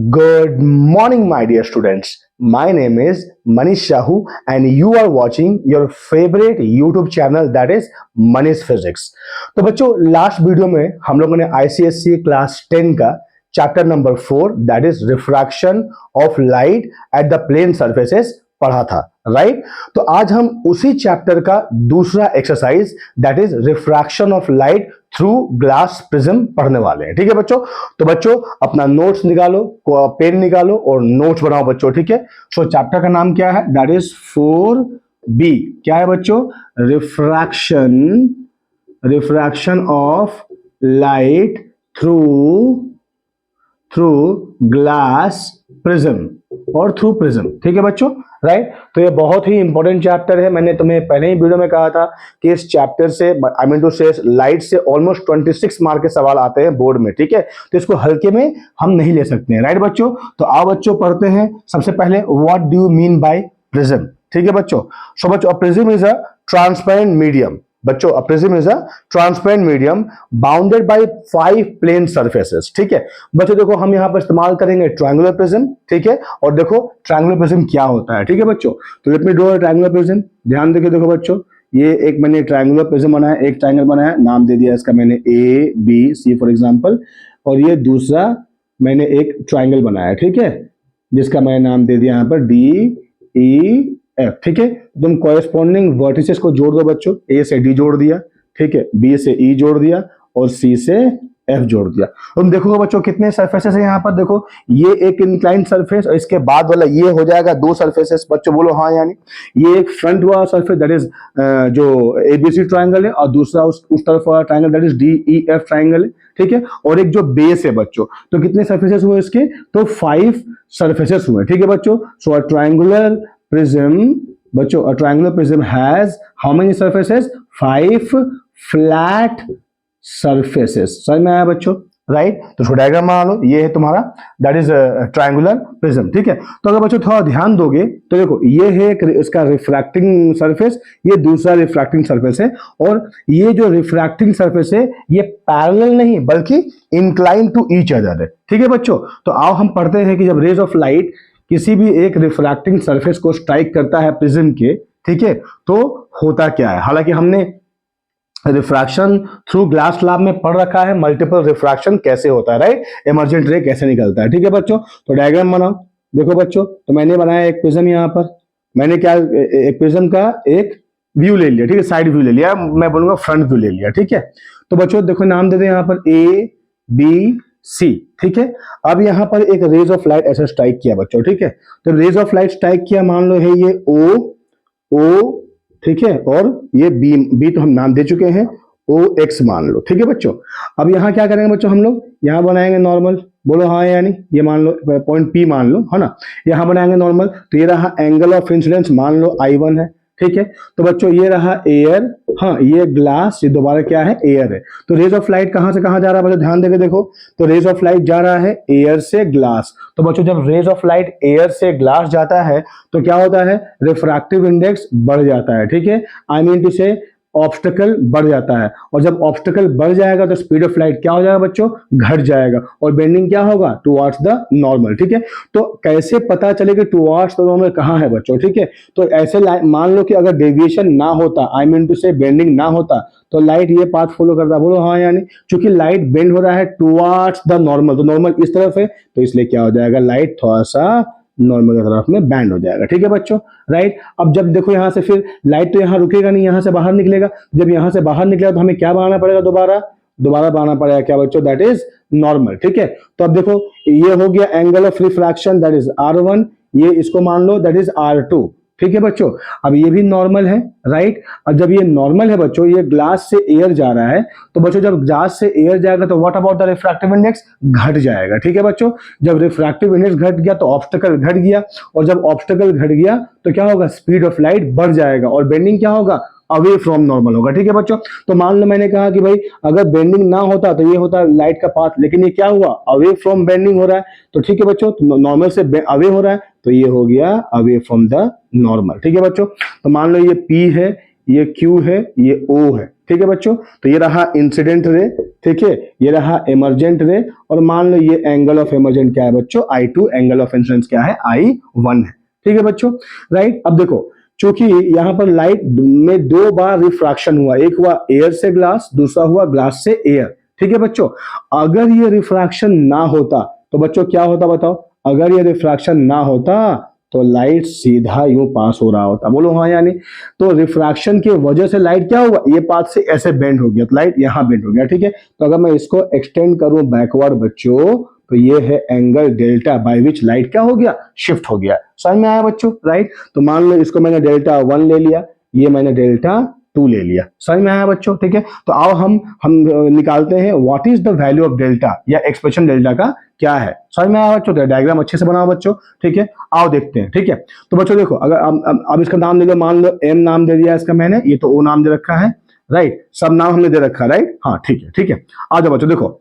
Good morning, my dear students. My name is Manish Shahu, and you are watching your favorite YouTube channel that is Manish Physics. तो बच्चों last video में हम लोगों ने ICSE class 10 का chapter number 4 that is refraction of light at the plane surfaces पढ़ा था, right? तो आज हम उसी चैप्टर का दूसरा exercise that is refraction of light through glass prism पढ़ने वाले हैं। ठीक है बच्चों? तो बच्चों अपना नोट्स निकालो, पेन निकालो और नोट्स बनाओ बच्चों। ठीक है? सो चैप्टर का नाम क्या है? That is 4B। क्या है बच्चों? Refraction of light through glass prism और थ्रू प्रिज्म। ठीक है बच्चों, राइट? तो ये बहुत ही इंपॉर्टेंट चैप्टर है। मैंने तुम्हें पहले ही वीडियो में कहा था कि इस चैप्टर से आई मीन टू से लाइट से ऑलमोस्ट 26 मार्क के सवाल आते हैं बोर्ड में। ठीक है? तो इसको हल्के में हम नहीं ले सकते हैं, राइट बच्चों? तो आओ बच्चों पढ़ते हैं। सबसे पहले what do you mean by prism? ठीक है बच्चों? सो बच्चों prism is a transparent medium. बच्चों a prism is a transparent medium bounded by 5 plane surfaces। ठीक है बच्चों, देखो हम यहाँ पर इस्तेमाल करेंगे ट्रायंगुलर प्रिज्म। ठीक है? और देखो ट्रायंगुलर प्रिज्म क्या होता है। ठीक है बच्चों? तो let me draw triangular prism. ध्यान देखिए, देखो बच्चों ये एक मैंने ट्रायंगुलर प्रिज्म बनाया, एक ट्रायंगल बनाया, नाम दे दिया इसका मैंने ABC फॉर एग्जाम्पल। और ये दूसरा मैंने एक ट्रायंगल बनाया, ठीक है, जिसका मैंने नाम दे दिया यहाँ पर DEF। ठीक है? तुम कॉरेस्पॉन्डिंग वर्टिसेस को जोड़ दो बच्चों। A से D जोड़ दिया, ठीक है, B से E जोड़ दिया और C से F जोड़ दिया। तुम देखोगे बच्चों कितने सरफेसेस है यहाँ पर। देखो ये एक इंक्लाइंड सरफेस और इसके बाद वाला ये हो जाएगा 2 सरफेसेस। बच्चों बोलो हाँ यानी ये एक फ्रंट वाला सरफेस दैट इज जो ABC ट्रायंगल है, और दूसरा उस तरफ वाला triangle that is DEF triangle है। ठीक है? और एक जो बेस है बच्चों, तो कितने सरफेसेस हुए इसके? तो 5 सरफेसेस हुए। ठीक है बच्चों? सो अ ट्रायंगुलर prism, बच्चों a triangular prism has how many surfaces? 5 flat surfaces। समझ में आया बच्चों? राइट? तो इसको डायग्राम बना लो। ये है तुम्हारा दैट इज ट्रायंगुलर प्रिज्म। ठीक है? तो अगर बच्चों थोड़ा ध्यान दोगे तो देखो ये है इसका रिफ्रैक्टिंग सरफेस, ये दूसरा रिफ्रैक्टिंग सरफेस है, और ये जो रिफ्रैक्टिंग सरफेस है ये पैरेलल नहीं बल्कि इंक्लाइन टू ईच अदर है। ठीक है बच्चों? तो आओ हम पढ़ते हैं कि जब रेज ऑफ लाइट किसी भी एक रिफ्रैक्टिंग सरफेस को स्ट्राइक करता है प्रिज्म के, ठीक है, तो होता क्या है। हालांकि हमने रिफ्रैक्शन थ्रू ग्लास स्लैब में पढ़ रखा है मल्टीपल रिफ्रैक्शन कैसे होता है, राइट? इमर्जेंट रे कैसे निकलता है। ठीक है बच्चों? तो डायग्राम बनाओ। देखो बच्चों, तो मैंने बनाया एक प्रिज्म। यहाँ पर मैंने क्या एक प्रिज्म का एक व्यू ले लिया, ठीक है, साइड व्यू ले लिया, मैं बोलूंगा फ्रंट व्यू ले लिया। ठीक है? तो बच्चों देखो नाम दे दें यहाँ पर ABC। ठीक है? अब यहां पर एक रेज ऑफ लाइट ऐसा स्ट्राइक किया बच्चों। ठीक है? तो रेज ऑफ लाइट स्ट्राइक किया, मान लो है ये O, ठीक है, और ये B तो हम नाम दे चुके हैं, OX मान लो। ठीक है बच्चों? अब यहां क्या करेंगे बच्चों, हम लोग यहां बनाएंगे नॉर्मल। बोलो हाँ यानी ये मान लो पॉइंट P मान लो, है ना? यहां बनाएंगे नॉर्मल। तो ये रहा एंगल ऑफ इंसिडेंस, मान लो I1 है। ठीक है? तो बच्चों ये रहा एयर, हाँ ये ग्लास, ये दोबारा क्या है? एयर है। तो रेज ऑफ लाइट कहां से कहां जा रहा है बच्चों? ध्यान देके देखो। तो रेज ऑफ लाइट जा रहा है एयर से ग्लास। तो बच्चों जब रेज ऑफ लाइट एयर से ग्लास जाता है तो क्या होता है? रिफ्रैक्टिव इंडेक्स बढ़ जाता है। ठीक है? आई मीन टू से ऑब्स्टेकल बढ़ जाता है, और जब ऑब्स्टेकल बढ़ जाएगा तो स्पीड ऑफ लाइट क्या हो जाएगा बच्चों? घट जाएगा, और बेंडिंग क्या होगा? Towards the normal. ठीक है? तो कैसे पता चले कि टुवर्ड्स द नॉर्मल कहां है बच्चों? ठीक है? तो ऐसे मान लो कि अगर डेविएशन ना होता, आई मीन टू से बेंडिंग ना होता, तो लाइट ये पाथ फॉलो करता। बोलो हाँ यानी चूंकि लाइट बेंड हो रहा है टुवर्ड्स द नॉर्मल, तो नॉर्मल इस तरफ है, तो इसलिए क्या हो जाएगा? लाइट थोड़ा सा नॉर्मल की तरफ में बैंड हो जाएगा। ठीक है बच्चों? राइट? अब जब देखो यहां से फिर लाइट तो यहां रुकेगा नहीं, यहां से बाहर निकलेगा। जब यहां से बाहर निकलेगा तो हमें क्या बनाना पड़ेगा? दोबारा बनाना पड़ेगा क्या बच्चों? That is normal. ठीक है? तो अब देखो ये हो गया angle of refraction that is R1, ये इसको मान लो दैट इज R2। ठीक है बच्चों? अब ये भी नॉर्मल है, राइट? अब जब ये नॉर्मल है बच्चों, ये ग्लास से एयर जा रहा है, तो बच्चों जब ग्लास से एयर जाएगा तो what about the refractive index? घट जाएगा। ठीक है बच्चों? जब रिफ्रैक्टिव इंडेक्स घट गया तो ऑब्स्टेकल घट गया, और जब ऑब्स्टेकल घट गया तो क्या होगा? स्पीड ऑफ लाइट बढ़ जाएगा, और बेंडिंग क्या होगा? अवे फ्रॉम नॉर्मल होगा। ठीक है बच्चों? तो मान लो मैंने कहा कि भाई अगर बेंडिंग ना होता तो ये होता लाइट का पाथ, लेकिन ये क्या हुआ? अवे फ्रॉम बेंडिंग हो रहा है। तो ठीक है बच्चों, नॉर्मल से अवे हो रहा है, तो ये हो गया अवे फ्रॉम द नॉर्मल। ठीक है बच्चों? तो मान लो ये P है, ये Q है, ये O है, ठीक है बच्चों। तो ये रहा इंसिडेंट रे, ठीक है, ये रहा इमर्जेंट रे, और मान लो ये एंगल ऑफ इमर्जेंट क्या है बच्चों, I2, एंगल ऑफ इंसिडेंस क्या है, I1 है, ठीक है बच्चों, राइट। अब देखो चूंकि यहाँ पर लाइट में दो बार रिफ्रैक्शन हुआ, एक हुआ एयर से ग्लास, दूसरा हुआ ग्लास से एयर, ठीक है बच्चों। अगर ये रिफ्रैक्शन ना होता तो बच्चों क्या होता बताओ, अगर ये रिफ्रैक्शन ना होता तो लाइट सीधा यूं पास हो रहा होता, बोलो हाँ या नहीं। तो रिफ्रैक्शन की वजह से लाइट क्या हुआ, ये पाथ से ऐसे बेंड हो गया, तो लाइट यहां बेंड हो गया, ठीक है। तो अगर मैं इसको एक्सटेंड करूं बैकवर्ड बच्चों, तो ये है angle delta by which light क्या हो गया, शिफ्ट हो गया। समझ में आया बच्चों, राइट। तो मान लो इसको मैंने डेल्टा 1 ले लिया, ये मैंने डेल्टा 2 ले लिया, समझ में आया बच्चों, ठीक है। तो आओ हम निकालते हैं what is the value of delta, या एक्सप्रेशन डेल्टा का क्या है। समझ में आया बच्चों, तो डायग्राम अच्छे से बनाओ बच्चों, ठीक है। आओ देखते हैं, ठीक है। तो बच्चों देखो, अगर अब इसका नाम दे दो, मान लो एम नाम दे दिया इसका मैंने, ये तो ओ नाम दे रखा है, राइट, सब नाम हमने दे रखा है, राइट, हाँ ठीक है, ठीक है। आ जाओ बच्चों, देखो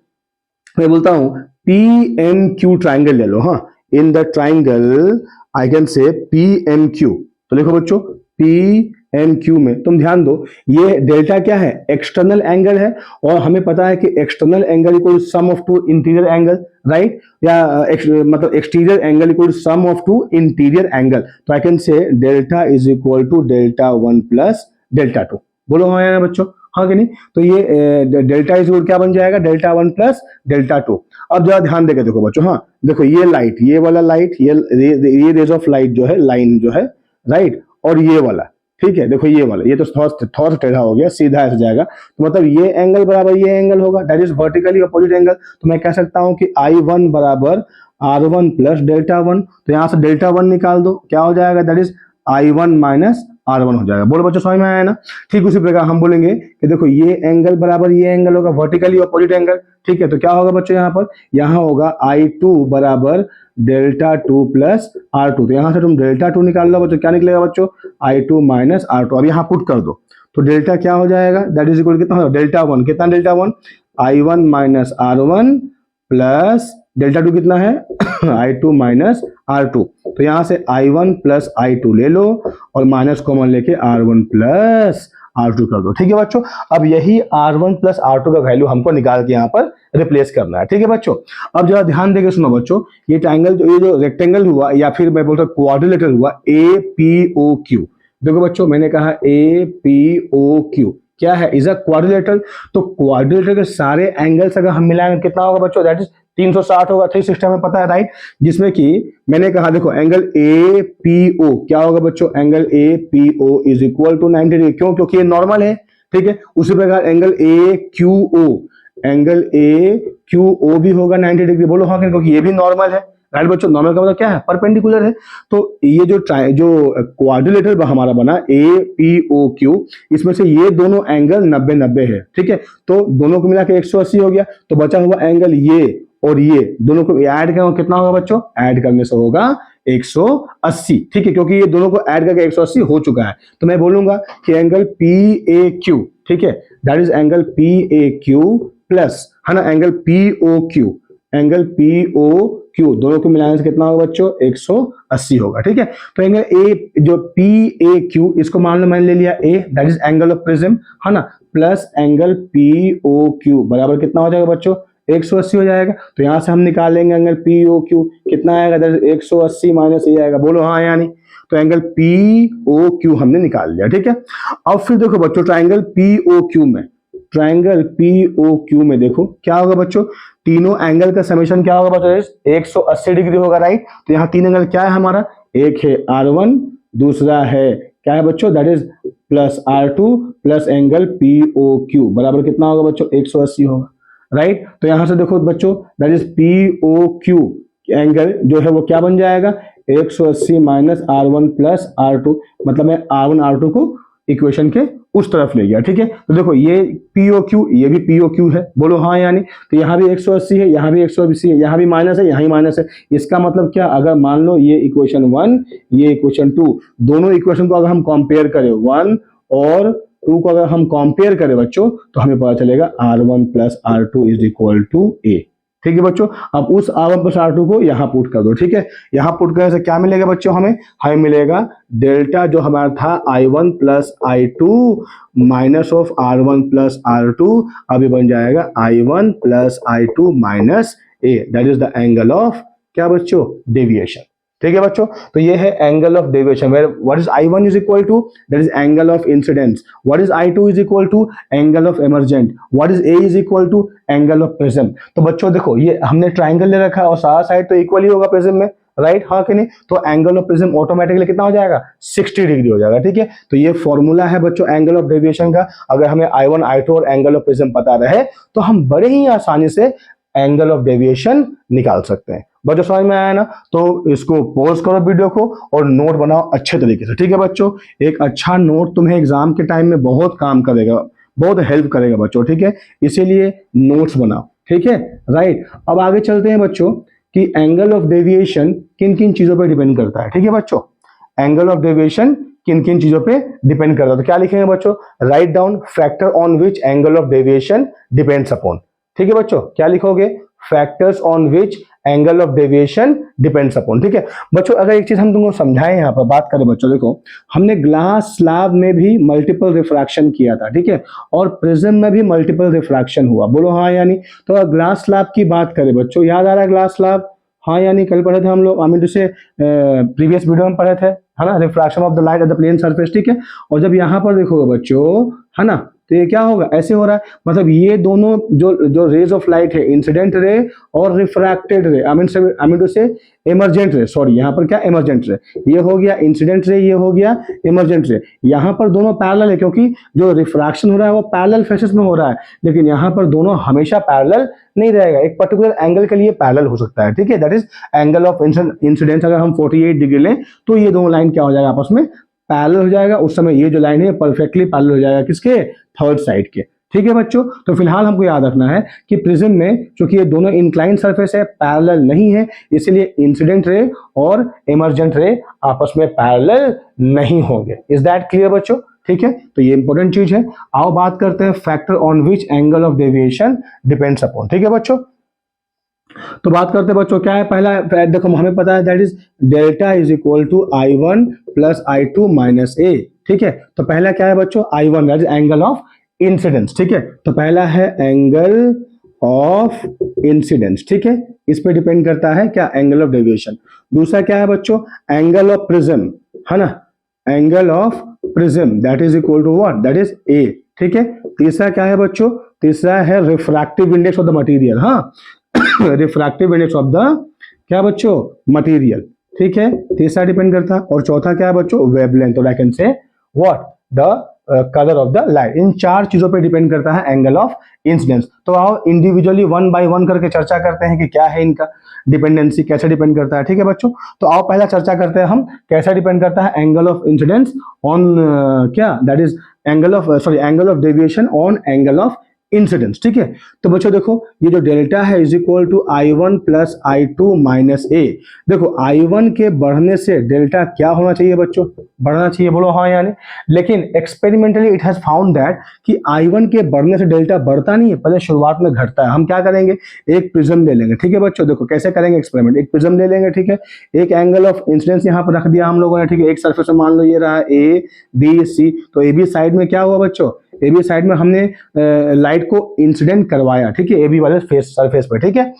मैं बोलता हूं पी एन क्यू ट्राइंगल ले लो, हाँ, in the triangle I can say P N Q. तो देखो बच्चों पी एन क्यू में तुम ध्यान दो, ये डेल्टा क्या है, एक्सटर्नल एंगल है, और हमें पता है कि external angle equal sum of two interior angle, right, या मतलब exterior angle equal sum of two interior angle. तो I can say delta is equal to delta 1 plus delta 2, बोलो हाँ या बच्चों, हाँ कि नहीं। तो ये डेल्टा इज इक्वल क्या बन जाएगा, डेल्टा 1 प्लस डेल्टा 2। अब जरा ध्यान देके देखो बच्चों, हाँ देखो ये लाइट, ये वाला लाइट, ये रेज ऑफ लाइट जो है, लाइन जो है, राइट, और ये वाला, ठीक है, देखो ये वाला, ये तो थोड़ा सा टेढ़ा हो गया, सीधा ऐसे जाएगा, तो मतलब ये एंगल बराबर ये एंगल होगा, that is vertically opposite angle. तो मैं कह सकता हूं कि I1 बराबर R1 प्लस डेल्टा 1। तो यहां से डेल्टा 1 निकाल दो, क्या हो जाएगा, that is I1 minus R1 हो जाएगा। बोलो बच्चों समझ में आया ना। ठीक उसी प्रकार हम बोलेंगे कि देखो ये एंगल बराबर ये एंगल होगा, वर्टिकली अपोजिट एंगल, ठीक है। तो क्या होगा बच्चों, यहाँ पर यहाँ होगा I2 बराबर डेल्टा 2 प्लस R2। तो यहां से तुम डेल्टा 2 निकाल लो बच्चों, क्या निकलेगा बच्चों, I2 माइनस R2। अब यहाँ पुट कर दो, तो डेल्टा क्या हो जाएगा, दैट इज इक्वल कितना होगा, डेल्टा 1, कितना delta 1, I1 minus R1 plus delta 2 कितना है I2 माइनस R2। तो यहां से I1 प्लस I2 ले लो और माइनस कॉमन लेके R1 प्लस R2 कर दो, ठीक है बच्चों। अब यही R1 प्लस R2 का वैल्यू हमको निकाल के यहाँ पर रिप्लेस करना है, ठीक है बच्चों। अब जरा ध्यान देके सुनो बच्चों, ये ट्रायंगल, ये जो रेक्टेंगल हुआ, या फिर मैं बोलता हूँ क्वाड्रिलेटरल हुआ, APOQ। देखो बच्चों मैंने कहा APOQ क्या है, इज अ क्वाड्रिलेटरल। तो क्वाड्रिलेटरल के सारे एंगल्स अगर हम मिलाएंगे कितना होगा बच्चों, दैट इज 360 होगा, 360 हमें पता है, राइट। जिसमें कि मैंने कहा देखो एंगल APO क्या होगा बच्चों, angle APO is equal to 90 degree, क्यों, क्योंकि ये नॉर्मल है, ठीक है। उसी प्रकार एंगल AQO, एंगल AQO भी होगा 90 डिग्री, बोलो हाँ, क्योंकि ये भी नॉर्मल है, राइट बच्चों। नॉर्मल का मतलब क्या है, परपेंडिकुलर है। तो ये जो क्वाड्रिलेटरल हमारा बना APOQ, इसमें से ये दोनों एंगल 90-90 है, ठीक है। तो दोनों को मिला के 180 हो गया। तो बचा हुआ एंगल ये और ये दोनों को ऐड करें, कितना होगा बच्चों, ऐड करने से होगा 180, ठीक है, क्योंकि ये दोनों को ऐड करके 180 हो चुका है। तो मैं बोलूंगा कि एंगल PAQ, ठीक है, that is angle PAQ plus, है ना, एंगल POQ, एंगल POQ दोनों को मिलाने से कितना होगा बच्चों, 180 होगा, ठीक है। तो एंगल ए जो PAQ, इसको मान लो मैंने ले लिया A, that is angle of prism, है ना, प्लस एंगल POQ बराबर कितना हो जाएगा बच्चों, 180 हो जाएगा। तो यहां से हम निकालेंगे एंगल POQ कितना आएगा, दैट इज 180 माइनस ये आएगा, बोलो हाँ या नहीं। तो एंगल POQ हमने निकाल लिया, ठीक है। अब फिर देखो बच्चों ट्राइंगल POQ में, ट्राइंगल POQ में देखो क्या होगा बच्चों, तीनों एंगल का समेशन क्या होगा बच्चों, 180 डिग्री होगा, राइट। तो यहाँ तीन एंगल क्या है हमारा, एक है R1, दूसरा है क्या है बच्चों, that is plus R2 plus angle POQ बराबर कितना होगा बच्चों, 180 होगा, राइट। तो यहां से देखो बच्चों दैट इज POQ एंगल जो है वो क्या बन जाएगा, 180 माइनस R1 प्लस R2, मतलब मैं R1 R2 को इक्वेशन के उस तरफ ले गया, ठीक है। तो देखो ये POQ, ये भी POQ है, बोलो हाँ यानी। तो यहाँ भी 180 है, यहाँ भी 180 है, यहाँ भी माइनस है, यहाँ ही माइनस है। इसका मतलब क्या, अगर मान लो ये इक्वेशन 1, ये इक्वेशन 2, दोनों इक्वेशन को अगर हम कंपेयर करें 1 और 2 को अगर हम कंपेयर करें बच्चों, तो हमें पता चलेगा R1 plus R2 is equal to A। ठीक है बच्चों। अब उस R1 प्लस R2 को यहाँ पुट कर दो, ठीक है। यहाँ पुट करने से क्या मिलेगा बच्चों, हमें मिलेगा डेल्टा जो हमारा था I1 plus I2 minus of R1 plus R2, अभी बन जाएगा I1 plus I2 minus A, that is the angle of क्या बच्चों, डेविएशन। ठीक है बच्चों, तो ये है angle of deviation, where what is I1 is equal to that is angle of incidence, what is I2 is equal to angle of emergent, what is A is equal to angle of prism. तो बच्चों देखो ये हमने triangle ले रखा है और सारा साइड तो इक्वल ही होगा प्रिज्म में, राइट, हाँ कि नहीं। तो एंगल ऑफ प्रिज्म ऑटोमेटिकली कितना हो जाएगा, 60 डिग्री हो जाएगा, ठीक है। तो ये फॉर्मूला है बच्चों एंगल ऑफ डेविएशन का। अगर हमें I1 I2 और एंगल ऑफ प्रिज्म पता रहे तो हम बड़े ही आसानी से एंगल ऑफ डेविएशन निकाल सकते हैं। बच्चों समझ में आया ना, तो इसको पॉज करो वीडियो को और नोट बनाओ अच्छे तरीके से, ठीक है बच्चों। एक अच्छा नोट तुम्हें एग्जाम के टाइम में बहुत काम करेगा, बहुत हेल्प करेगा बच्चों, ठीक है। इसीलिए नोट्स बनाओ, ठीक है, राइट। अब आगे चलते हैं बच्चों कि एंगल ऑफ डेविएशन किन किन चीजों पर डिपेंड करता है, ठीक है बच्चों। एंगल ऑफ डेविएशन किन किन चीजों पे डिपेंड करता है, तो क्या लिखेंगे बच्चों, write down factor on which angle of deviation depends upon. ठीक है बच्चों, क्या लिखोगे, factors on which angle of deviation depends upon. ठीक है बच्चों, अगर एक चीज हम तुमको समझाएं, यहाँ पर बात करें बच्चों, देखो हमने ग्लास स्लैब में भी मल्टीपल रिफ्रैक्शन किया था, ठीक है, और प्रिज्म में भी मल्टीपल रिफ्रैक्शन हुआ, बोलो हाँ या नहीं। तो अगर ग्लास स्लैब की बात करें बच्चों, याद आ रहा है ग्लास स्लैब, हाँ या नहीं, कल पढ़े थे हम लोग, आई मीन जैसे प्रीवियस वीडियो में पढ़े थे, है ना, refraction of the light at the plane surface, ठीक है। और जब यहाँ पर देखोगे बच्चों, है ना, तो ये क्या होगा, ऐसे हो रहा है, मतलब ये दोनों जो रेज ऑफ लाइट है, इंसिडेंट रे और refracted ray, I mean to say emergent ray, sorry यहाँ पर क्या इमर्जेंट रे, ये हो गया इंसिडेंट रे, ये हो गया इमर्जेंट रे। यहाँ पर दोनों पैरेलल है क्योंकि जो रिफ्रैक्शन हो रहा है वो पैरेलल फेसेस में हो रहा है, लेकिन यहाँ पर दोनों हमेशा पैरेलल नहीं रहेगा, एक पर्टिकुलर एंगल के लिए पैरेलल हो सकता है, ठीक है। That is angle of incidence. अगर हम 48 डिग्री लें तो ये दोनों लाइन क्या हो जाएगा, आपस में पैरेलल हो जाएगा, उस समय ये जो लाइन है परफेक्टली पैरेलल हो जाएगा किसके, थर्ड साइड के। ठीक है बच्चों, तो फिलहाल हमको याद रखना है कि प्रिज्म में चूंकि ये दोनों इंक्लाइन सरफेस है, पैरेलल नहीं है, इसलिए इंसिडेंट रे और इमर्जेंट रे आपस में पैरेलल नहीं होंगे। इज दैट क्लियर बच्चों, ठीक है। तो ये इंपॉर्टेंट चीज है। आओ बात करते हैं factor on which angle of deviation depends upon, ठीक है बच्चों। तो बात करते हैं बच्चों, क्या है पहला, देखो हमें पता है that is delta is equal to I1 plus I2 minus A, ठीक है। तो पहला क्या है बच्चों, I1 that is angle of incidence, ठीक है। तो पहला है एंगल ऑफ इंसिडेंस, ठीक है, इस पे डिपेंड करता है क्या, एंगल ऑफ डेविएशन। दूसरा क्या है बच्चों, एंगल ऑफ प्रिज्म, है ना, angle of prism that is equal to what, that is A, ठीक है। तीसरा क्या है बच्चों, तीसरा है refractive index of the material, हाँ रिफ्रैक्टिव इंडेक्स ऑफ द क्या बच्चों, मटेरियल, ठीक है, तीसरा डिपेंड करता है। और चौथा क्या है बच्चों, वेवलेंथ, और I can say what, the colour of the light. इन चार चीजों पे डिपेंड करता है एंगल ऑफ इंसिडेंस। तो आओ इंडिविजुअली वन बाय वन करके चर्चा करते हैं कि क्या है इनका डिपेंडेंसी, कैसे डिपेंड करता है, ठीक है बच्चों। तो आओ पहला चर्चा करते हैं हम, कैसा डिपेंड करता है एंगल ऑफ इंसिडेंस ऑन क्या, that is angle of angle of deviation on angle of incidence, ठीक है। तो बच्चों देखो ये जो डेल्टा है is equal to I1 plus I2 minus A। देखो I1 के बढ़ने से डेल्टा क्या होना चाहिए बच्चों, बढ़ना चाहिए, बोलो हाँ यानी। लेकिन experimentally it has found that कि I1 के बढ़ने से डेल्टा बढ़ता नहीं है, पहले शुरुआत में घटता है। हम क्या करेंगे, एक प्रिज्म ले लेंगे, ठीक है बच्चों। देखो कैसे करेंगे एक्सपेरिमेंट, एक प्रिज्म ले लेंगे, ठीक है, एक एंगल ऑफ इंसिडेंस यहाँ पर रख दिया हम लोगों ने, ठीक है। एक सरफेस में मान लो ये रहा A B C, तो AB साइड में क्या हुआ बच्चों, AB साइड में हमने लाइट को इंसिडेंट करवाया, ठीक है, AB वाले फेस सरफेस पे, ठीक है।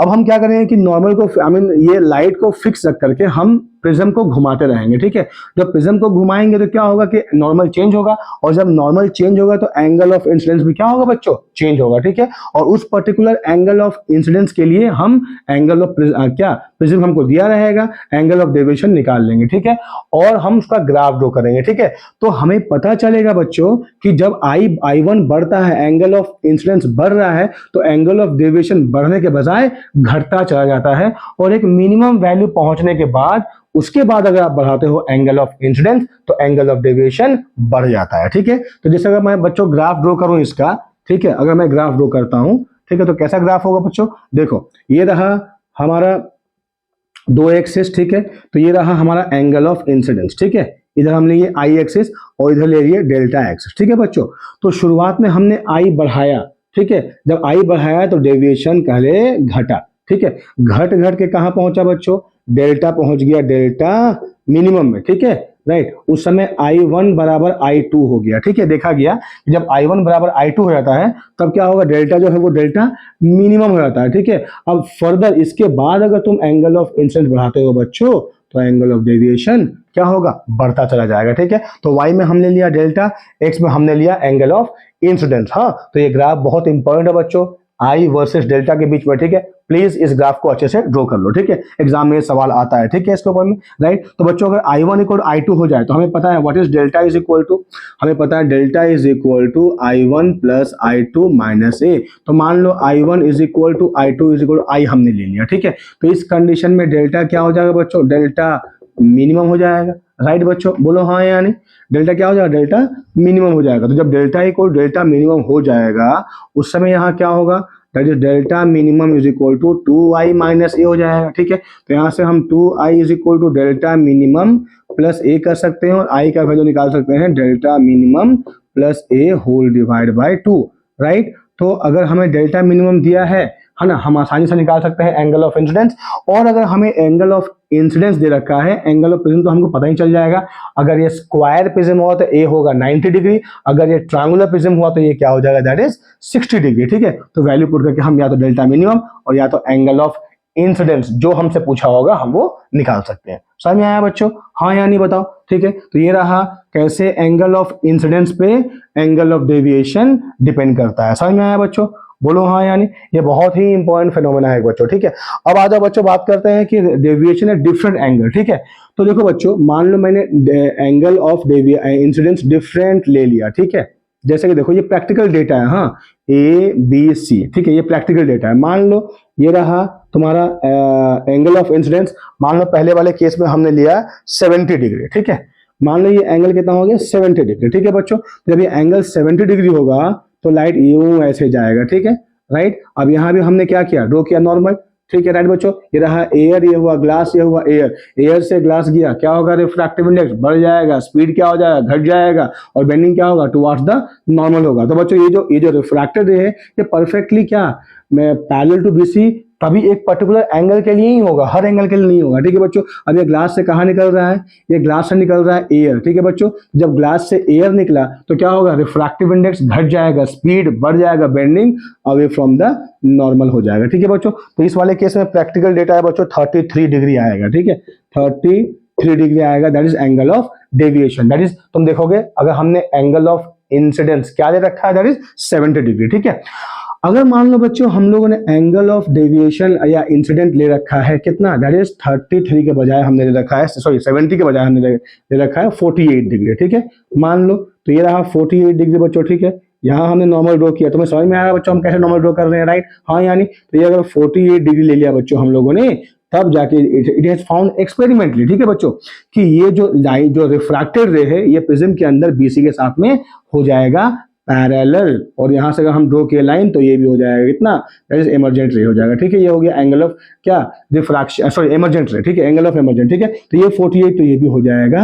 अब हम क्या करेंगे कि नॉर्मल को आई मीन ये लाइट को फिक्स रख करके हम प्रिज्म को घुमाते रहेंगे, ठीक है। जब प्रिज्म को घुमाएंगे तो क्या होगा कि नॉर्मल चेंज होगा, और जब नॉर्मल चेंज होगा तो एंगल ऑफ इंसिडेंस भी क्या होगा बच्चों, चेंज होगा, ठीक है। और उस पर्टिकुलर एंगल ऑफ इंसिडेंस के लिए हम एंगल ऑफ क्या प्रिज्म हमको दिया रहेगा, एंगल ऑफ डेविएशन निकाल लेंगे, ठीक है, और हम उसका ग्राफ ड्रॉ करेंगे, ठीक है। तो हमें पता चलेगा बच्चों कि जब I1 बढ़ता है, एंगल ऑफ इंसिडेंस बढ़ रहा है, तो एंगल ऑफ डेविएशन बढ़ने के बजाय घटता चला जाता है, और एक मिनिमम वैल्यू पहुंचने के बाद उसके बाद अगर आप बढ़ाते हो एंगल ऑफ इंसिडेंस तो एंगल ऑफ डेविएशन बढ़ जाता है, ठीक है। तो जैसे अगर मैं बच्चों ग्राफ ड्रॉ करूं इसका, ठीक है, अगर मैं ग्राफ ड्रॉ करता हूं, ठीक है, तो कैसा ग्राफ होगा बच्चों, देखो ये रहा हमारा 2 एक्सिस, ठीक है। तो ये रहा हमारा एंगल ऑफ इंसिडेंस, ठीक है, इधर हमने ये I एक्सिस और इधर ले लिए डेल्टा एक्सिस, ठीक है बच्चों। तो शुरुआत में हमने I बढ़ाया, ठीक है, जब आई बढ़ाया तो डेविएशन पहले घटा, ठीक है, घट घट के कहाँ पहुंचा बच्चों, डेल्टा पहुंच गया डेल्टा मिनिमम में, ठीक है, राइट। उस समय I1 बराबर I2 हो गया, ठीक है, देखा गया कि जब I1 बराबर I2 हो जाता है तब क्या होगा, डेल्टा जो है वो डेल्टा मिनिमम हो जाता है, ठीक है। अब फर्दर इसके बाद अगर तुम एंगल ऑफ इंसिडेंस बढ़ाते हो बच्चों तो एंगल ऑफ डेविएशन क्या होगा, बढ़ता चला जाएगा, ठीक है। तो y में हमने लिया डेल्टा, x में हमने लिया एंगल ऑफ इंसिडेंस। हाँ, तो ये ग्राफ बहुत इंपॉर्टेंट है बच्चों, आई वर्सेस डेल्टा के बीच में, ठीक है। प्लीज इस ग्राफ को अच्छे से ड्रॉ कर लो, ठीक है, एग्जाम में सवाल आता है, ठीक है, इसके ऊपर में, राइट। तो बच्चों अगर I1 इक्वल I2 हो जाए तो हमें पता है what is delta is equal to, हमें पता है delta is equal to I1 plus I2 minus A. तो मान लो I1 is equal to I2 is equal to I हमने ले लिया, ठीक है। तो इस कंडीशन में डेल्टा क्या हो जाएगा बच्चों, डेल्टा मिनिमम हो जाएगा, राइट बच्चों, बोलो हाँ या नहीं, डेल्टा क्या हो जाएगा, डेल्टा मिनिमम हो जाएगा। तो जब डेल्टा इक्वल डेल्टा मिनिमम हो जाएगा उस समय यहाँ क्या होगा, that is delta minimum is equal to 2i minus A हो जाएगा, ठीक है। तो यहाँ से हम 2i is equal to delta minimum plus A कर सकते हैं और i का वैल्यू निकाल सकते हैं delta minimum plus a whole divide by 2, right. तो अगर हमें डेल्टा मिनिमम दिया है ना, हम आसानी से निकाल सकते हैं एंगल ऑफ इंसिडेंस। और अगर हमें एंगल ऑफ इंसिडेंस दे रखा है, एंगल ऑफ प्रिज्म तो हमको पता ही चल जाएगा, अगर ये स्क्वायर प्रिज्म हुआ तो ए होगा 90 डिग्री, अगर ये ट्रायंगुलर प्रिज्म हुआ तो ये क्या हो जाएगा, दैट इज 60 डिग्री, ठीक है। तो वैल्यू पुट करके हम या तो डेल्टा मिनिमम और या तो एंगल ऑफ इंसिडेंस जो हमसे पूछा होगा हम वो निकाल सकते हैं। समझ में आया बच्चों, हाँ या नहीं बताओ, ठीक है। तो ये रहा कैसे एंगल ऑफ इंसिडेंस पे एंगल ऑफ डेविएशन डिपेंड करता है। समझ में आया बच्चों, बोलो हाँ या नहीं, ये बहुत ही इंपॉर्टेंट फिनोमेना है बच्चों, ठीक है। अब आ जाओ बच्चों, बात करते हैं कि डेविएशन है डिफरेंट एंगल, ठीक है। तो देखो बच्चों, मान लो मैंने एंगल ऑफ इंसिडेंस डिफरेंट ले लिया, ठीक है। जैसे कि देखो ये प्रैक्टिकल डेटा है, हाँ, ABC, ठीक है, ये प्रैक्टिकल डेटा है। मान लो ये रहा तुम्हारा एंगल ऑफ इंसिडेंस, मान लो पहले वाले केस में हमने लिया 70 डिग्री, ठीक है। मान लो ये एंगल कितना हो गया, 70 डिग्री, ठीक है बच्चों। जब ये एंगल 70 डिग्री होगा तो लाइट यूं ऐसे जाएगा, ठीक है, राइट। अब यहाँ भी हमने क्या किया, ड्रॉ किया नॉर्मल, ठीक है, राइट बच्चों। ये रहा एयर, ये हुआ ग्लास, ये हुआ एयर, एयर से ग्लास गया, क्या होगा, रिफ्रैक्टिव इंडेक्स बढ़ जाएगा, स्पीड क्या हो जाएगा, घट जाएगा, और बेंडिंग क्या होगा, टुवर्ड्स द नॉर्मल होगा। तो बच्चों ये जो रिफ्रैक्टेड रे है ये परफेक्टली क्या, मैं पैरेलल टू बीसी तभी एक पर्टिकुलर एंगल के लिए ही होगा, हर एंगल के लिए नहीं होगा, ठीक है बच्चों। अब ये ग्लास से कहाँ निकल रहा है, ये ग्लास से निकल रहा है एयर, ठीक है बच्चों। जब ग्लास से एयर निकला तो क्या होगा, रिफ्रैक्टिव इंडेक्स घट जाएगा, स्पीड बढ़ जाएगा, bending away from the normal हो जाएगा, ठीक है बच्चों। तो इस वाले केस में प्रैक्टिकल डेटा है बच्चों 33 डिग्री आएगा, ठीक है, 33 डिग्री आएगा, that is angle of deviation. That is तुम देखोगे अगर हमने एंगल ऑफ इंसिडेंस क्या दे रखा है, दैट इज 70 डिग्री, ठीक है। अगर मान लो बच्चों हम लोगों ने एंगल ऑफ डेविएशन या इंसिडेंट ले रखा है कितना, दैट इज 33 के बजाय हमने ले रखा है, सॉरी 70 के बजाय हमने ले रखा है 48 डिग्री, ठीक है। मान लो तो ये रहा 48 डिग्री बच्चों, ठीक है। यहाँ हमने नॉर्मल ड्रॉ किया, तुम्हें समझ में आ रहा है बच्चों हम कैसे नॉर्मल ड्रॉ कर रहे हैं, राइट, हाँ यानी। तो ये अगर 48 डिग्री ले लिया बच्चों हम लोगों ने, तब जाके इट हैज फाउंड एक्सपेरिमेंटली, ठीक है बच्चों, कि ये जो लाइट जो रिफ्रैक्टेड रे है ये प्रिज्म के अंदर बीसी के साथ में हो जाएगा पैरेलल, और यहां से अगर हम ड्रॉ किए लाइन तो ये भी हो जाएगा कितना, दैट इज इमर्जेंट रे हो जाएगा, ठीक है। ये हो गया एंगल ऑफ क्या, रिफ्रैक्शन, सॉरी इमर्जेंट रे, ठीक है, एंगल ऑफ इमर्जेंट, ठीक है। तो ये 48 तो ये भी हो जाएगा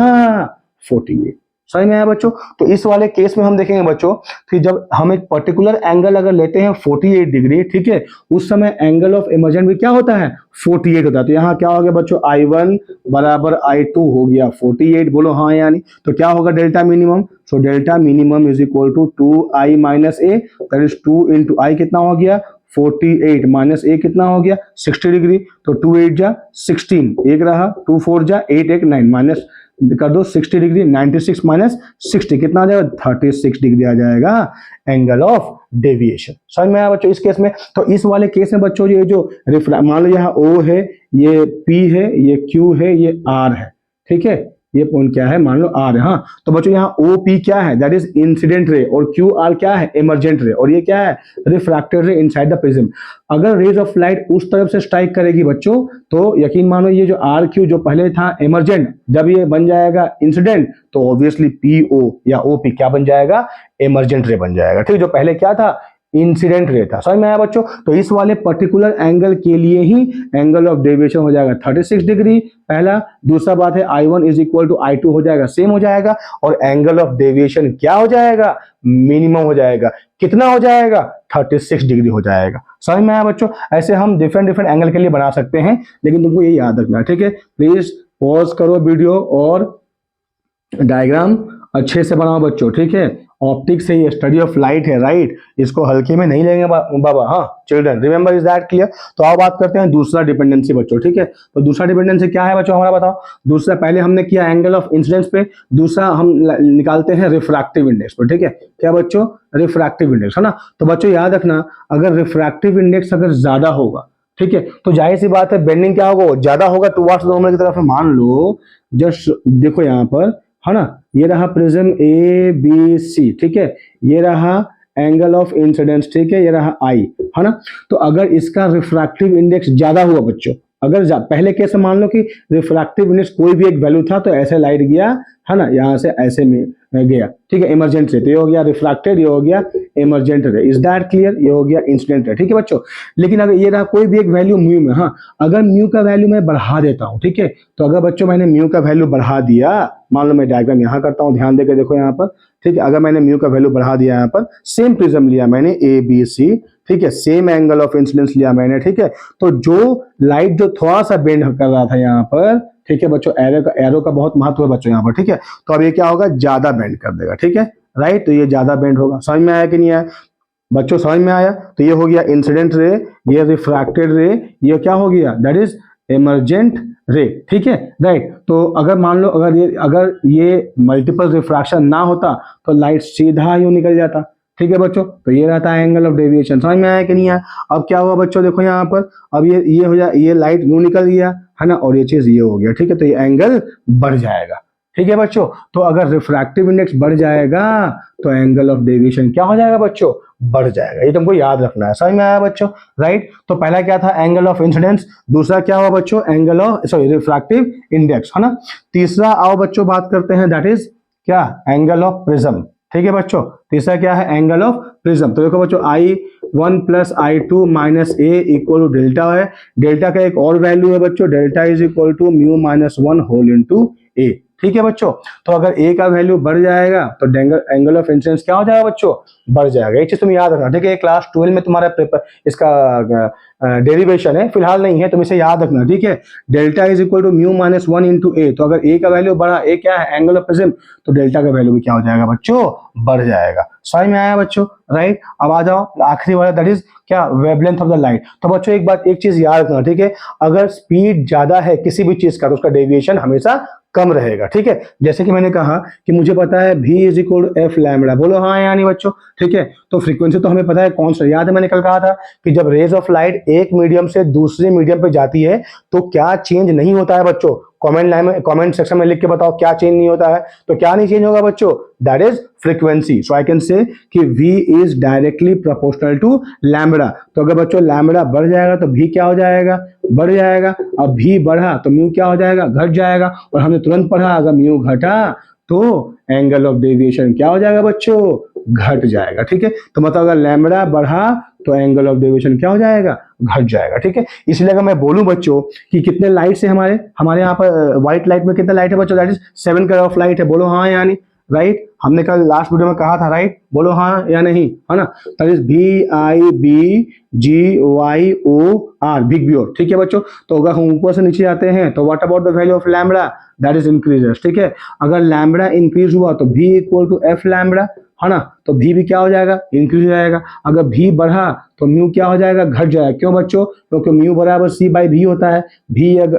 48। समझ में आया बच्चों। तो इस वाले केस में हम देखेंगे बच्चों कि जब हम एक पर्टिकुलर एंगल अगर लेते हैं 48 डिग्री, ठीक है, उस समय एंगल ऑफ इमर्जेंट भी क्या होता है, 48 होता है। तो यहाँ क्या हो गया बच्चों, I1 बराबर I2 हो गया 48, बोलो हाँ यानी। तो क्या होगा delta minimum, so delta minimum is equal to 2i minus A, that is 2 into I कितना हो गया 48 माइनस ए कितना हो गया 60 डिग्री। तो 2 8 जा 16, एक रहा, 2 4 जा 8 1 9, माइनस कर दो 60 डिग्री, 96 माइनस 60 कितना आ जाएगा, 36 डिग्री आ जाएगा एंगल ऑफ डेविएशन। समझ में आया बच्चों इस केस में। तो इस वाले केस में बच्चों ये जो मान लो यहाँ O है, ये P है, ये Q है, ये R है, ठीक है, ये पॉइंट क्या है, मान लो R है, हाँ। तो बच्चों यहाँ OP क्या है, दैट इज इंसिडेंट रे, और QR क्या है, इमर्जेंट रे, और ये क्या है, रिफ्रैक्टेड रे इनसाइड द प्रिज्म। अगर रेज ऑफ लाइट उस तरफ से स्ट्राइक करेगी बच्चों तो यकीन मानो ये जो RQ जो पहले था इमर्जेंट, जब ये बन जाएगा इंसिडेंट तो ऑब्वियसली PO या OP क्या बन जाएगा, इमर्जेंट रे बन जाएगा, ठीक है। जो पहले क्या था, इंसिडेंट रे था। समझ में आया बच्चों? तो इस वाले पर्टिकुलर एंगल के लिए ही एंगल ऑफ डेविएशन हो जाएगा 36 डिग्री पहला। दूसरा बात है I1 is equal to I2 हो जाएगा, सेम हो जाएगा, और एंगल ऑफ डेविएशन क्या हो जाएगा? मिनिमम हो जाएगा। कितना हो जाएगा? 36 डिग्री हो जाएगा। समझ में आया बच्चों? ऐसे हम डिफरेंट डिफरेंट एंगल के लिए बना सकते हैं, लेकिन तुमको ये याद रखना है, ठीक है? प्लीज पॉज करो वीडियो और डायग्राम अच्छे से बनाओ बच्चों, ठीक है? ऑप्टिक्स है, ये स्टडी ऑफ लाइट है, राइट? इसको हल्के में नहीं लेंगे बाबा। हाँ children, remember, is that clear? तो आओ बात करते हैं दूसरा डिपेंडेंसी बच्चों, ठीक है? तो दूसरा डिपेंडेंसी क्या है बच्चों हमारा, बताओ? दूसरा, पहले हमने किया एंगल ऑफ इंसिडेंस पे, दूसरा हम निकालते हैं रिफ्रैक्टिव इंडेक्स पर, ठीक है? क्या बच्चों? रिफ्रैक्टिव इंडेक्स, है ना? तो बच्चों याद रखना, अगर रिफ्रैक्टिव इंडेक्स अगर ज्यादा होगा, ठीक है, तो जाहिर सी बात है बेंडिंग क्या होगा? ज्यादा होगा टुवर्ड्स नॉर्मल की तरफ। मान लो जस्ट देखो यहाँ पर, है ना, ये रहा प्रिज्म ABC, ठीक है, ये रहा एंगल ऑफ इंसिडेंस, ठीक है, ये रहा I, है ना? तो अगर इसका रिफ्रैक्टिव इंडेक्स ज्यादा हुआ बच्चों, अगर पहले कैसे मान लो कि रिफ्रैक्टिव इंडेक्स कोई भी एक वैल्यू था, तो ऐसे लाइट गया, है ना, यहां से ऐसे में गया, ठीक है, इमरजेंट रे, तो ये हो गया रिफ्रैक्टेड, ये हो गया emergent ray, is that clear? ये हो गया इंसिडेंट रे, ठीक है बच्चों? लेकिन अगर ये रहा कोई भी एक वैल्यू म्यू में, हाँ, अगर म्यू का वैल्यू मैं बढ़ा देता हूं, ठीक है, तो अगर बच्चों मैंने म्यू का वैल्यू बढ़ा दिया, मान लो मैं डायग्राम यहां करता हूं, ध्यान देकर देखो यहाँ पर, ठीक है, अगर मैंने म्यू का वैल्यू बढ़ा दिया यहाँ पर, सेम प्रिज्म लिया मैंने ABC, ठीक है, सेम एंगल ऑफ इंसिडेंस लिया मैंने, ठीक है, तो जो लाइट जो थोड़ा सा बेंड कर रहा था यहाँ पर, ठीक है बच्चों, एरो का बहुत महत्व है बच्चों यहाँ पर, ठीक है, तो अब ये क्या होगा? ज्यादा बेंड कर देगा, ठीक है, राइट? तो ये ज्यादा बेंड होगा। समझ में आया कि नहीं आया बच्चों? समझ में आया? तो ये हो गया इंसिडेंट रे, ये रिफ्रैक्टेड रे, ये क्या हो गया? दैट इज इमरजेंट रे, ठीक है, राइट? तो अगर मान लो अगर ये मल्टीपल रिफ्रैक्शन ना होता तो लाइट सीधा यूं निकल जाता, ठीक है बच्चों? तो ये रहता है एंगल ऑफ डेविएशन। समझ में आया कि नहीं आया? अब क्या हुआ बच्चों, देखो यहाँ पर, अब ये हो जाए, ये लाइट यूं निकल गया, है ना, और ये चीज ये हो गया, ठीक है, तो ये एंगल बढ़ जाएगा, ठीक है बच्चों? तो अगर रिफ्रैक्टिव इंडेक्स बढ़ जाएगा तो एंगल ऑफ डेविएशन क्या हो जाएगा बच्चों? बढ़ जाएगा। ये तुमको याद रखना है। समझ में आया बच्चों? राइट? तो पहला क्या था? Angle of incidence. दूसरा क्या हुआ बच्चों? एंगल ऑफ रिफ्रैक्टिव इंडेक्स, है ना? तीसरा आओ बच्चों बात करते हैं, दैट इज क्या? एंगल ऑफ प्रिज्म, ठीक है बच्चों? तीसरा क्या है? Angle of prism. तो देखो बच्चों, I1 plus I2 minus A equal to delta है। डेल्टा का एक और वैल्यू है बच्चों, delta is equal to mu minus 1 whole into A, ठीक है बच्चों? तो अगर A का वैल्यू बढ़ जाएगा तो एंगल ऑफ इंसिडेंस क्या हो जाएगा बच्चों? बढ़ जाएगा। ये चीज तुम याद रखना, ठीक है? क्लास 12 में तुम्हारा पेपर इसका डेरिवेशन है, फिलहाल नहीं है, तुम इसे याद रखना, ठीक है? Delta is equal to mu minus 1 into A। तो अगर A का वैल्यू बढ़ा, A क्या है? एंगल ऑफ प्रिज्म, तो डेल्टा का वैल्यू भी क्या हो जाएगा बच्चों? बढ़ जाएगा। समझ में आया बच्चों? राइट? अब आ जाओ आखिरी वाला, दैट इज क्या? Wavelength of the light. तो बच्चों एक चीज याद रखना, ठीक है? अगर स्पीड ज्यादा है किसी भी चीज का तो उसका डेविएशन हमेशा कम रहेगा, ठीक है? जैसे कि मैंने कहा कि मुझे पता है V is equal to F lambda, बोलो हाँ या नहीं बच्चों? ठीक है, तो फ्रीक्वेंसी तो हमें पता है कौन सा, याद है मैंने कल कहा था कि जब रेज ऑफ लाइट एक मीडियम से दूसरे मीडियम पे जाती है तो क्या चेंज नहीं होता है बच्चों? कमेंट सेक्शन में लिख के बताओ क्या चेंज नहीं होता है। तो क्या नहीं चेंज होगा बच्चों? That is frequency. So I can say कि V is directly proportional to lambda. तो अगर बच्चों लैम्बडा बढ़ जाएगा तो V क्या हो जाएगा? बढ़ जाएगा। अब V बढ़ा तो म्यू क्या हो जाएगा? घट जाएगा। और हमने तुरंत पढ़ा अगर म्यू घटा तो एंगल ऑफ डेविएशन क्या हो जाएगा बच्चों? घट जाएगा, ठीक है? तो मतलब अगर लैम्बडा बढ़ा तो एंगल ऑफ डेविएशन क्या हो जाएगा? घट जाएगा, ठीक है? इसलिए अगर मैं बोलूं बच्चों कि कितने लाइट्स है हमारे यहाँ पर व्हाइट लाइट में कितना लाइट है बच्चों? That is 7 colour of light है, बोलो हाँ या नहीं? राइट? हमने कल लास्ट वीडियो में कहा था, राइट? बोलो हाँ या नहीं, है ना? दैट इज VIBGYOR, बिग ब्योर, ठीक है बच्चों? तो अगर हम ऊपर से नीचे आते हैं तो what about the value of lambda? That is increases, ठीक है? अगर लैम्बडा इंक्रीज हुआ तो V equal to F lambda, है ना? तो V भी क्या हो जाएगा? इंक्रीज हो जाएगा। अगर V बढ़ा तो म्यू क्या हो जाएगा? घट जाएगा। क्यों बच्चों? क्योंकि म्यू बराबर C/V होता है।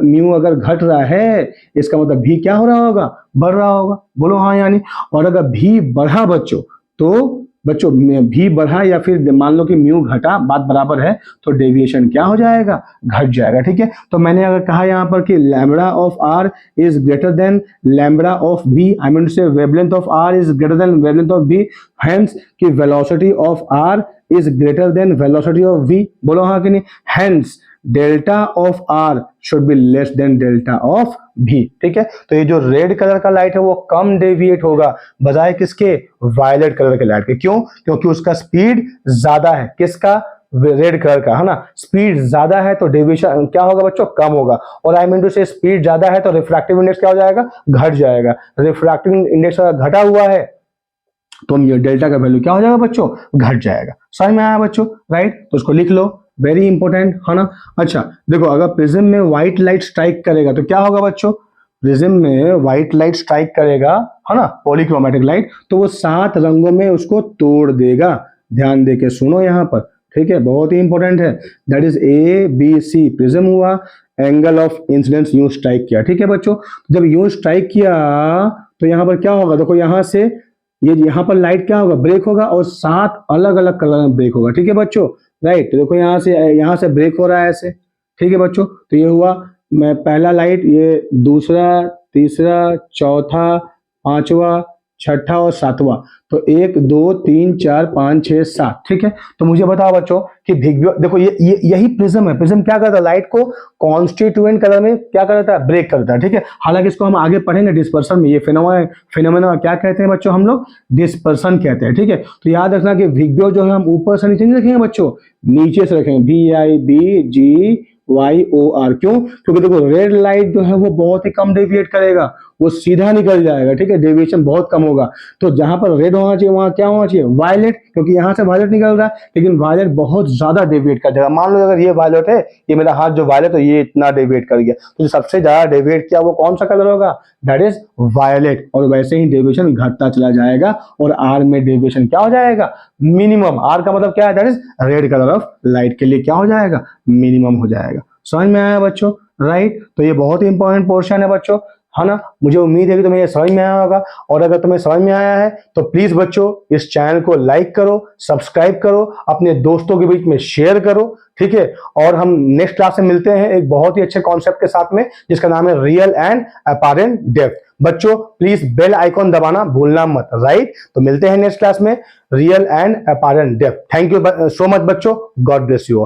म्यू अगर घट रहा है इसका मतलब V क्या हो रहा होगा? बढ़ रहा होगा। बोलो हाँ यानी? और अगर V बढ़ा बच्चों तो बच्चों V बढ़ा या फिर मान लो कि म्यू घटा, बात बराबर है, तो डेविएशन क्या हो जाएगा? घट जाएगा, ठीक है? तो मैंने अगर कहा यहाँ पर कि lambda of R is greater than lambda of V, I mean say wavelength of R is greater than wavelength of V, hence कि velocity of R is greater than velocity of V, बोलो हाँ कि नहीं? Hence delta of R should be less than delta of V, ठीक है। तो ये जो रेड कलर का लाइट है वो कम डेविएट होगा बजाय किसके, वायलेट कलर के लाइट के। क्यों? क्योंकि उसका स्पीड ज्यादा है, किसका, रेड कलर का, है ना। स्पीड ज्यादा है तो डेविएशन क्या होगा बच्चों, कम होगा। और आई मीन टू से स्पीड ज्यादा है तो रिफ्रैक्टिव इंडेक्स क्या हो जाएगा, घट जाएगा। रिफ्रैक्टिव इंडेक्स अगर घटा हुआ है तो ये डेल्टा का वैल्यू क्या हो जाएगा बच्चों, घट जाएगा। समझ में आया बच्चों, राइट। तो उसको लिख लो, वेरी इंपॉर्टेंट, है ना। अच्छा देखो, अगर प्रिज्म में व्हाइट लाइट स्ट्राइक करेगा तो क्या होगा बच्चों, प्रिज्म में व्हाइट लाइट स्ट्राइक करेगा, है ना, पॉलीक्रोमेटिक लाइट, तो वो 7 रंगों में उसको तोड़ देगा। ध्यान देके सुनो यहाँ पर, ठीक है, बहुत ही इंपॉर्टेंट है। That is A B C, prism हुआ, एंगल ऑफ इंसिडेंस यूं स्ट्राइक किया, ठीक है बच्चों। जब यूं स्ट्राइक किया तो यहाँ पर क्या होगा, देखो यहाँ से ये यहाँ पर लाइट क्या होगा, ब्रेक होगा, और 7 अलग अलग कलर में ब्रेक होगा, ठीक है बच्चों, राइट। तो देखो यहाँ से ब्रेक हो रहा है ऐसे, ठीक है बच्चों। तो ये हुआ मैं पहला लाइट, ये दूसरा, तीसरा, चौथा, पांचवा, छठा और सातवां। तो 1 2 3 4 5 6 7, ठीक है। तो मुझे बताओ बच्चों कि देखो ये यही प्रिज्म है। प्रिज्म क्या करता है, लाइट को कॉन्स्टिट्यूएंट कलर में क्या करता है, ब्रेक करता है, ठीक है। हालांकि इसको हम आगे पढ़ेंगे डिस्पर्सन में, ये फिनोमेना क्या कहते हैं बच्चों, हम लोग डिस्पर्सन कहते हैं, ठीक है। तो याद रखना कि विग्यो जो है हम ऊपर से नीचे नहीं रखेंगे बच्चों, नीचे से रखेंगे, VIBGYOR। क्यों? क्योंकि देखो रेड लाइट जो है वो बहुत ही कम डेविएट करेगा, वो सीधा निकल जाएगा, ठीक है, डेविएशन बहुत कम होगा। तो जहां पर रेड होना चाहिए वहां क्या होना चाहिए, वायलेट, क्योंकि यहां से वायलेट निकल रहा है, लेकिन वायलेट बहुत ज्यादा डेविएट कर जाएगा। मान लो अगर ये वायलेट है, ये मेरा हाथ जो वायलेट है, ये इतना डेविएट कर गया, तो सबसे ज्यादा डेविएट किया वो कौन सा कलर होगा, दैट इज वायलेट। और वैसे ही डेविएशन घटता चला जाएगा और आर में डेविएशन क्या हो जाएगा, मिनिमम। आर का मतलब क्या है, that is red colour of light के लिए क्या हो जाएगा, मिनिमम हो जाएगा। समझ में आया बच्चों, राइट। तो ये बहुत ही इंपॉर्टेंट पोर्शन है बच्चों, है ना। मुझे उम्मीद है कि तुम्हें ये समझ में आया होगा, और अगर तुम्हें समझ में आया है तो प्लीज बच्चों इस चैनल को लाइक करो, सब्सक्राइब करो, अपने दोस्तों के बीच में शेयर करो, ठीक है। और हम नेक्स्ट क्लास में मिलते हैं एक बहुत ही अच्छे कॉन्सेप्ट के साथ में, जिसका नाम है रियल एंड अपैरेंट डेप्थ। बच्चों प्लीज बेल आइकॉन दबाना भूलना मत, राइट। तो मिलते हैं नेक्स्ट क्लास में, real and apparent depth. Thank you so much बच्चों, गॉड ब्लेस यू ऑल।